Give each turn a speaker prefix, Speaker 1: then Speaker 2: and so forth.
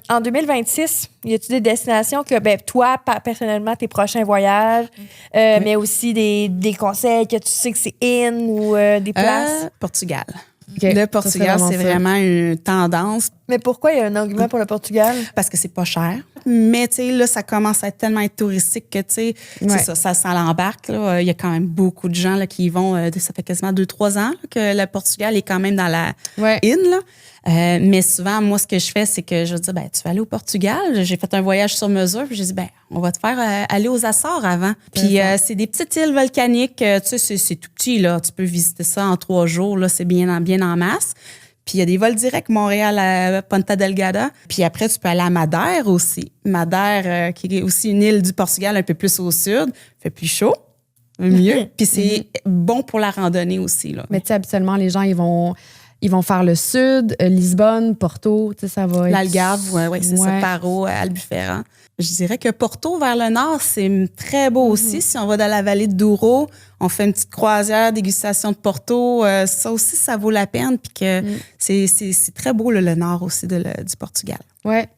Speaker 1: En 2026, y a-t-il des destinations que, toi, personnellement, tes prochains voyages, mais aussi des conseils que tu sais que c'est in ou des places?
Speaker 2: Portugal.
Speaker 3: Okay.
Speaker 2: Le Portugal, c'est vraiment une tendance.
Speaker 1: Mais pourquoi il y a un engouement pour le Portugal?
Speaker 2: Parce que c'est pas cher. Mais, tu sais, là, ça commence à être tellement touristique que, tu sais, c'est ça l'embarque. Là. Il y a quand même beaucoup de gens là, qui y vont. Ça fait quasiment 2-3 ans là, que le Portugal est quand même dans la in, là. Mais souvent, moi, ce que je fais, c'est que je dis, tu vas aller au Portugal. J'ai fait un voyage sur mesure. Puis j'ai dit, on va te faire aller aux Açores avant. Puis c'est des petites îles volcaniques. Tu sais, c'est tout petit, là. Tu peux visiter ça en 3 jours. Là, c'est bien en masse. Puis il y a des vols directs Montréal à Ponta Delgada. Puis après, tu peux aller à Madère aussi. Madère, qui est aussi une île du Portugal un peu plus au sud. Fait plus chaud, mieux. Puis c'est bon pour la randonnée aussi, là.
Speaker 3: Mais tu sais, habituellement, les gens, ils vont faire le sud, Lisbonne, Porto, tu sais, ça va être...
Speaker 2: L'Algarve, c'est ça, Faro, Albufeira. Je dirais que Porto, vers le nord, c'est très beau aussi. Si on va dans la vallée de Douro, on fait une petite croisière, dégustation de Porto. Ça aussi, ça vaut la peine. Puis que c'est très beau, le nord aussi du Portugal.
Speaker 3: Ouais.